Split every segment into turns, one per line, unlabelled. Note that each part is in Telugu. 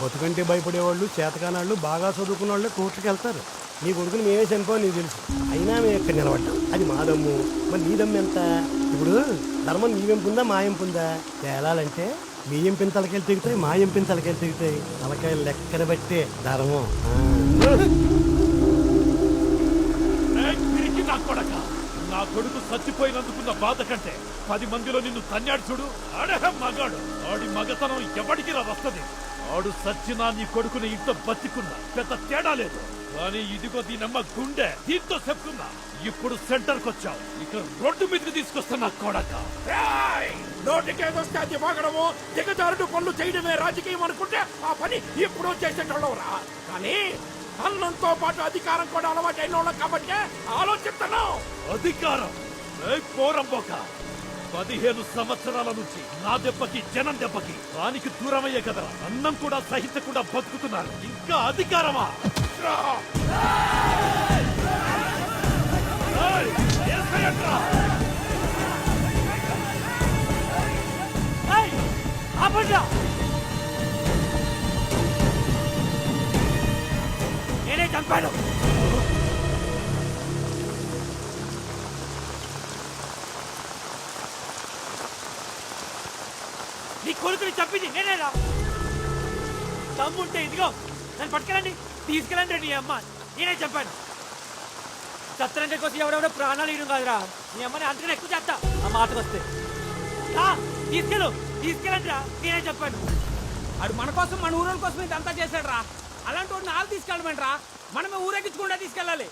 బతుకంటే భయపడేవాళ్ళు చేతకానాళ్ళు బాగా చదువుకున్న వాళ్ళు కోర్టుకి వెళ్తారు. నీ కొడుకుని మేమే చనిపోవాలి నీకు తెలుసు, అయినా మేము ఎక్కడ నిలబడ్డాం. అది మా దమ్ము. మరి నీ దమ్ము ఎంత? ఇప్పుడు ధర్మం నీ వెంపుందా మా ఎంపుందా తేలాలంటే మీ ఎంపిన తలకాయలు తెగుతాయి, మా ఎంపిన తలకాయలు తెగుతాయి. తలకాయలు లెక్కన బట్టే ధర్మం.
నా కొడుకు చచ్చిపోయినందుకున్న బాధ కంటే 10 మందిలో నిన్ను తన్నాడు చూడు, ఆడే మగాడు. ఆడి మగతనం ఎవడికి రా వస్తది. ఆడు సచ్చినా నీ కొడుకుని ఇంట్లో బతికున్నా పెద్ద తేడా లేదు. కానీ ఇదిగో దీనమ్మ గుండె, దీంతో చెప్తున్నా. ఇప్పుడు సెంటర్ కొచ్చావు, ఇక రోడ్డు మీదకి తీసుకొస్తున్నా కొడక. నోటికేదొస్తే అది వాగడము, దిగజారుడు పనులు చేయడమే రాజకీయం అనుకుంటే ఆ పని ఎప్పుడో చేసేటోళ్ళవరా. కానీ అన్నంతో పాటు అధికారం కూడా అలవాటైన వాళ్ళం కాబట్టి ఆలోచిస్తున్నావు. అధికారం పోరంబోక 15 సంవత్సరాల నుంచి నా దెబ్బకి జనం దెబ్బకి దానికి దూరమయ్యే కదా అన్నం కూడా సహించకుండా బతుకుతున్నారు. ఇంకా అధికారమా? నేనే చంపాను. నీ కొడుకుని చంపింది నేనేరా. తమ్ముంటే ఇదిగో నన్ను పట్టుకెళ్ళండి, తీసుకెళ్ళండి. నీ అమ్మ నేనే చంపాను. సత్తరంగా కోసం ఎవరెవరో ప్రాణాలు ఇవ్వడం కాదురా. నీ అమ్మని అంతకన్నా ఎక్కువ చేస్తా ఆ మాటకు వస్తే. తీసుకెళ్ళండి రా, నేనే చెప్పాను.
అడు మన కోసం మన ఊరోళ్ళ కోసం ఇదంతా చేశాడు రా. అలాంటి వాడిని వాళ్ళు తీసుకెళ్ళమంట రా, మనమే ఊరేగించకుండా తీసుకెళ్ళాలి.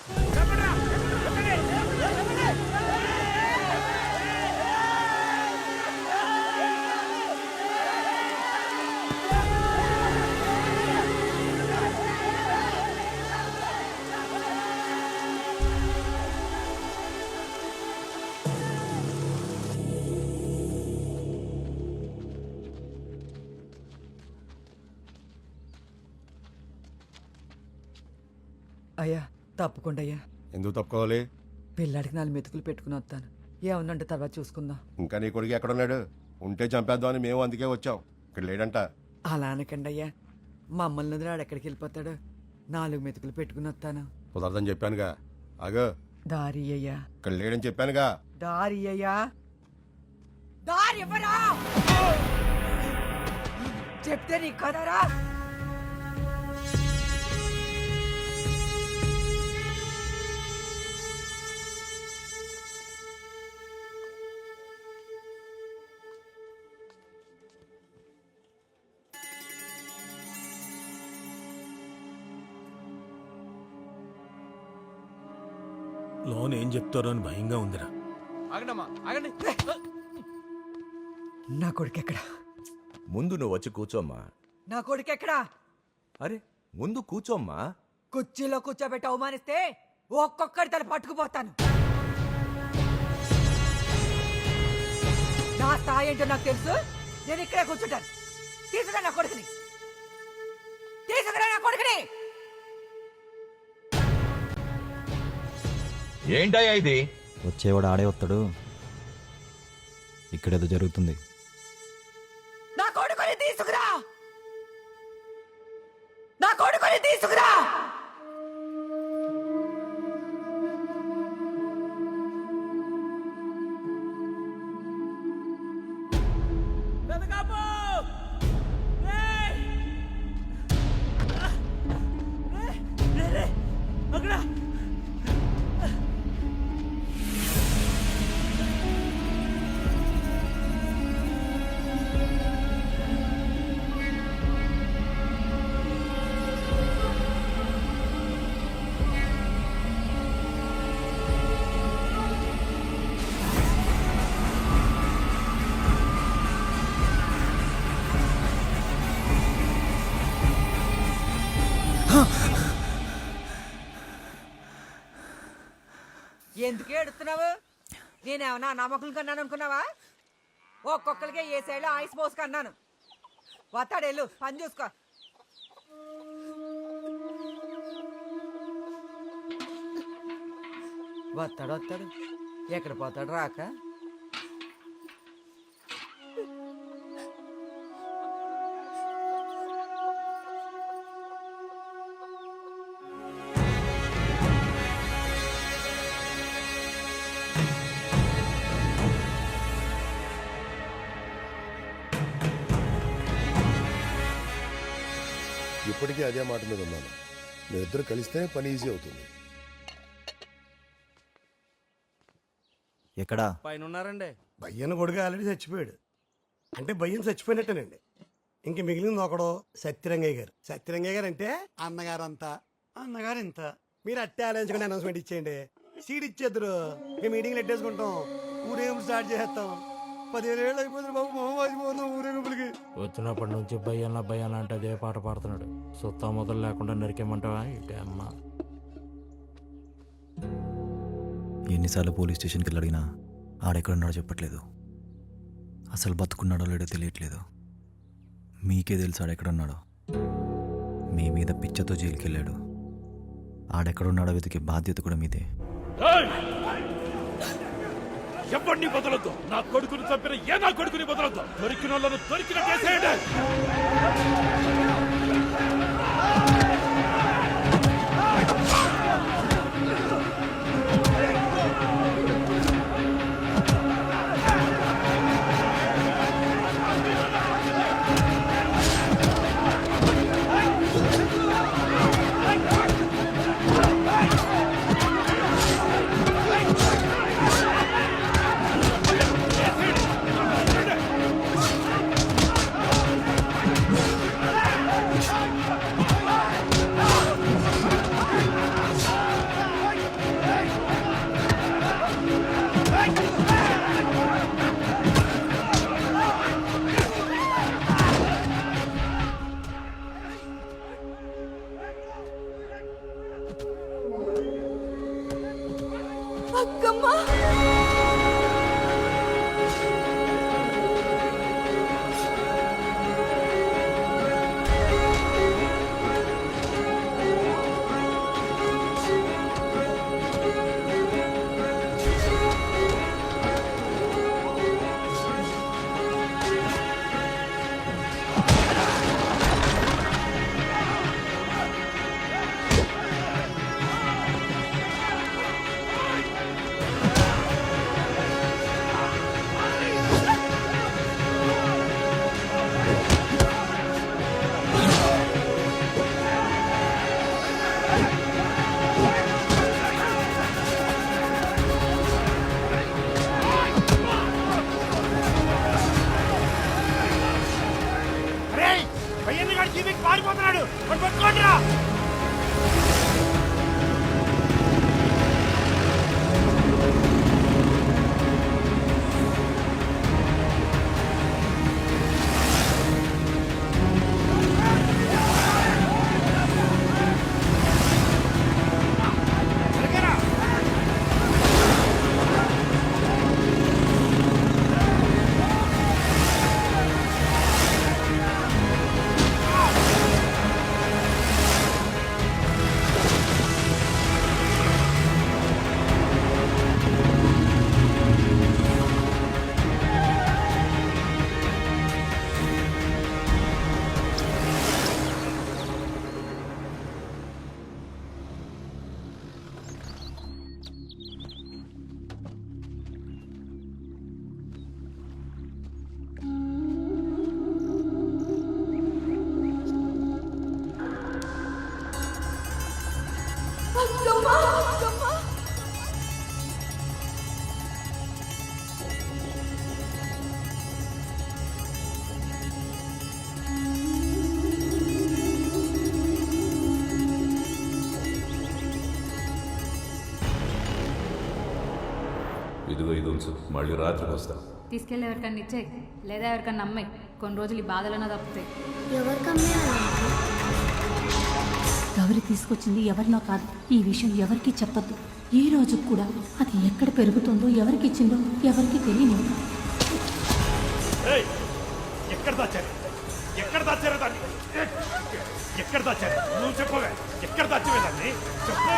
అయ్యా తప్పకుండా అయ్యా.
ఎందుకు తప్పుకోవాలి?
పిల్లాడికి 4 మెతుకులు పెట్టుకుని వస్తాను. ఏమన్నంటే తర్వాత చూసుకుందాం.
ఇంకా నీ కొడుకు ఎక్కడున్నాడు? ఉంటే చంపేద్దామని మేము అందుకే వచ్చాం. ఇక్కడ లేడంట.
అలా అనకండి అయ్యా, మమ్మల్ని వదిలాడు ఎక్కడికి వెళ్ళిపోతాడు. 4 మెతుకులు పెట్టుకుని వస్తాను.
కుదరదని చెప్పానుగా. ఆగో
దారి అయ్యా.
ఇక్కడ లేడని చెప్పానుగా.
దారి అయ్యా. దారి ఇవ్వరా చెప్తే నీ కదరా.
లోన్ ఏం చెప్తారో అని భయంగా ఉందిరా.
నా కొడుకు ఎక్కడా?
ముందు నువ్వు వచ్చి కూర్చోమ్మా.
నా కొడుకు ఎక్కడా?
అరే ముందు కూర్చోమ్మా.
కుర్చీలో కూర్చోబెట్టి అవమానిస్తే ఒక్కొక్కడి తల పట్టుకుపోతాను. నా స్థాయి ఏంటో నాకు తెలుసు. నేను ఇక్కడే కూర్చుంటాను. తీసుకురా నా కొడుకుని, తీసుకురా నా కొడుకుని.
ఏంటయ్యా ఇది?
వచ్చేవాడు ఆడే వస్తాడు. ఇక్కడేదో జరుగుతుంది.
నా కొడుకుని తీసుకురా, నా కొడుకుని తీసుకురా. ఎందుకు ఏడుస్తున్నావు? నేనేమన్నా నమ్మకం కన్నాను అనుకున్నావా? ఒక్కొక్కరికి ఏ సైడ్లో ఐస్ పోసుకు అన్నాను. వస్తాడెళ్ళు, పని చూసుకో. వస్తాడు ఎక్కడ పోతాడు రాక.
ఇప్పటికీ అదే మాట మీద ఉన్నాను. మీరిద్దరు కలిస్తేనే పని ఈజీ అవుతుంది.
ఎక్కడా?
పైన ఉన్నారండి.
భయ్యన కొడుకు ఆల్రెడీ చచ్చిపోయాడు. అంటే భయ్యం చచ్చిపోయినట్టేనండి. ఇంక మిగిలింది ఒకడు సత్యరంగయ్య గారు. సత్యరంగయ్య గారు అంటే అన్నగారు అంతా, అన్నగారు ఇంత. మీరు అట్టే ఆలోచించుకుని అనౌన్స్మెంట్ ఇచ్చేయండి. సీడ్ ఇచ్చేద్దరు. మేము మీటింగ్లు ఎట్టేసుకుంటాం. ఊరేగింపు స్టార్ట్ చేసేస్తాం. 10,000 ఏళ్ళు అయిపోతుంది బాబు. మొహం వాసిపోతున్నాం ఊరేగింపులకి.
వచ్చినప్పటి నుంచి భయ్యన్న అంటే అదే పాట పాడుతున్నాడు. సుత్తా మొదలు లేకుండా నరికేమంటావా ఇటే అమ్మ.
ఎన్నిసార్లు పోలీస్ స్టేషన్కి వెళ్ళి అడిగినా ఆడెక్కడున్నాడో చెప్పట్లేదు. అసలు బతుకున్నాడో లేడో తెలియట్లేదు. మీకే తెలుసు ఆడెక్కడున్నాడో. మీ మీద పిచ్చతో జైలుకి వెళ్ళాడు. ఆడెక్కడున్నాడో వెతికే బాధ్యత కూడా మీదే.
ఎవరిని బదలొద్దు. నా కొడుకుని చంపిన నా కొడుకుని బదలొద్దు. దొరికిన వాళ్ళను దొరికిన కేసేయండి. పారిపోతున్నాడు. పట్టుకోండిరా.
ఇదిగో ఇది ఉంచు, మళ్ళీ రాత్రికి వస్తా.
తీసుకెళ్ళి ఎవరికన్నా ఇచ్చే, లేదా ఎవరికన్నా అమ్మే. కొన్ని రోజులు ఈ బాధలన్నా తప్పుతాయి. గౌరి తీసుకొచ్చింది ఎవరినో కాదు. ఈ విషయం ఎవరికి చెప్పద్దు. ఈ రోజు కూడా అది ఎక్కడ పెరుగుతుందో, ఎవరికి ఇచ్చిందో ఎవరికి తెలియదు.
ఎక్కడ దాచారు? ఎక్కడ దాచారు దాన్ని? ఎక్కడ దాచారు? నువ్వు చెప్పవే. ఎక్కడ దాచివే దాన్ని? చెప్పు.